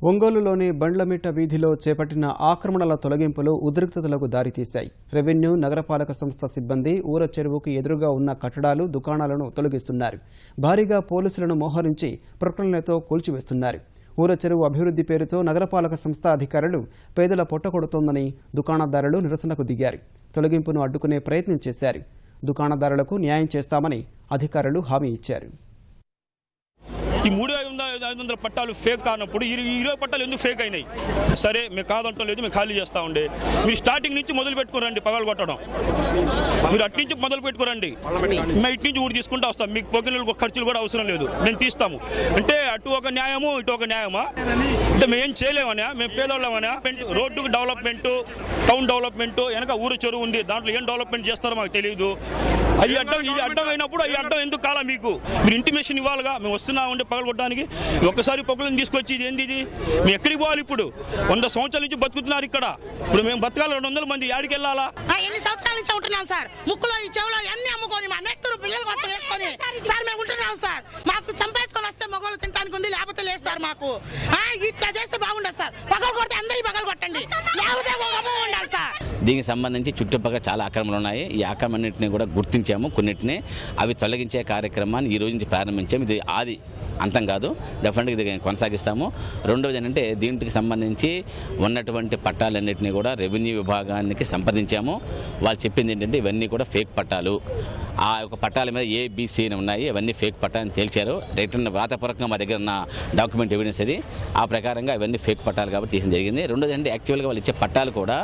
ఒంగోలులోని బండ్లమిట్ట వీధిలో చేపట్టిన ఆక్రమణల తొలగింపులు ఉద్రిక్తతలకు దారితీశాయి. రెవెన్యూ, నగరపాలక సంస్థ సిబ్బంది ఊర చెరువుకు ఎదురుగా ఉన్న కట్టడాలు, దుకాణాలను తొలగిస్తున్నారు. భారీగా పోలీసులను మోహరించి ప్రకటనలతో కూల్చివేస్తున్నారు. ఊర చెరువు అభివృద్ధి పేరుతో నగరపాలక సంస్థ అధికారులు పేదల పొట్టకొడుతోందని దుకాణదారులు నిరసనకు దిగారు. తొలగింపును అడ్డుకునే ప్రయత్నం చేశారు. దుకాణదారులకు న్యాయం చేస్తామని అధికారులు హామీ ఇచ్చారు. ఈ 3,500 పట్టాలు ఫేక్ కానప్పుడు 20 పట్టాలు ఎందుకు ఫేక్ అయినాయి? సరే, మేము కాదంటం లేదు, మేము ఖాళీ చేస్తా ఉండే. మీరు స్టార్టింగ్ నుంచి మొదలు పెట్టుకోరండి పగలు కొట్టడం. మీరు అటు నుంచి మొదలు పెట్టుకోరండి, మేము ఇటు నుంచి ఊరు తీసుకుంటూ వస్తాం. మీకు పొగిన ఖర్చులు కూడా అవసరం లేదు, మేము తీస్తాము. అంటే అటు ఒక న్యాయము, ఇటు ఒక న్యాయమా? అంటే మేము ఏం చేయలేమనా? మేము పేదవాళ్ళమనా? రోడ్డు డెవలప్మెంట్, టౌన్ డెవలప్మెంట్, వెనక ఊరు చెరువు ఉంది, దాంట్లో ఏం డెవలప్మెంట్ చేస్తారో మాకు తెలియదు. అవి అడ్డం, ఇది అడ్డం అయినప్పుడు అవి అడ్డం ఎందుకు కాలా? మీకు మీరు ఇంటిమేషన్ ఇవ్వాలిగా. మేము వస్తున్నామంటే పగలు కొట్టడానికి ఒక్కసారి పొగలను తీసుకొచ్చి ఇది ఏంది? ఇది మేము ఎక్కడికి పోవాలి? ఇప్పుడు 100 సంవత్సరాల నుంచి బతుకుతున్నారు ఇక్కడ. ఇప్పుడు మేము బతకాలి, 200 మంది యాడికి వెళ్ళాలా? ఎన్ని సంవత్సరాల నుంచి ఉంటున్నాం సార్. ముక్కులో ఈ చెవులో అన్ని అమ్ముకొని మా నెత్తరు పిల్లల కోసం వేసుకొని సార్ మేము ఉంటున్నాం సార్. మాకు సంపాదించుకొని వస్తే మొగలు తినడానికి ఉంది, లేకపోతే లేదు సార్. మాకు ఇట్లా చేస్తే బాగుండదు సార్. పగలు కొడితే అందరికీ పగలు కొట్టండి, లేకపోతే ఉండాలి సార్. దీనికి సంబంధించి చుట్టుపక్కల చాలా ఆక్రమణలు ఉన్నాయి. ఈ ఆక్రమణన్నింటినీ కూడా గుర్తించాము. కొన్నింటిని అవి తొలగించే కార్యక్రమాన్ని ఈ రోజు నుంచి ప్రారంభించాము. ఇది ఆది అంతం కాదు, డెఫినెట్గా ఇది కొనసాగిస్తాము. రెండవది ఏంటంటే దీనికి సంబంధించి ఉన్నటువంటి పట్టాలన్నింటినీ కూడా రెవెన్యూ విభాగానికి సంప్రదించాము. వాళ్ళు చెప్పింది ఏంటంటే ఇవన్నీ కూడా ఫేక్ పట్టాలు. ఆ యొక్క పట్టాల మీద ABC అని ఉన్నాయి, ఇవన్నీ ఫేక్ పట్టాలని తేల్చారు. రిటర్న్ వ్రాతపూర్వకంగా మా దగ్గర ఉన్న డాక్యుమెంట్ ఎవిడెన్స్ అది. ఆ ప్రకారంగా ఇవన్నీ ఫేక్ పట్టాలు కాబట్టి తీసిన జరిగింది. రెండోది అంటే యాక్చువల్గా వాళ్ళు ఇచ్చే పట్టాలు కూడా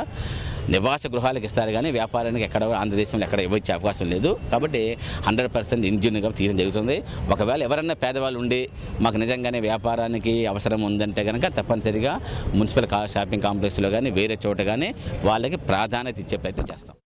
నివాస గృహాలకు ఇస్తారు, కానీ వ్యాపారానికి ఎక్కడ ఆంధ్రదేశంలో ఎక్కడ ఇవ్వచ్చే అవకాశం లేదు. కాబట్టి 100% ఇంజన్గా తీయడం జరుగుతుంది. ఒకవేళ ఎవరన్నా పేదవాళ్ళు ఉండి మాకు నిజంగానే వ్యాపారానికి అవసరం ఉందంటే కనుక తప్పనిసరిగా మున్సిపల్ షాపింగ్ కాంప్లెక్స్లో కానీ వేరే చోట కానీ వాళ్ళకి ప్రాధాన్యత ఇచ్చే ప్రయత్నం చేస్తాం.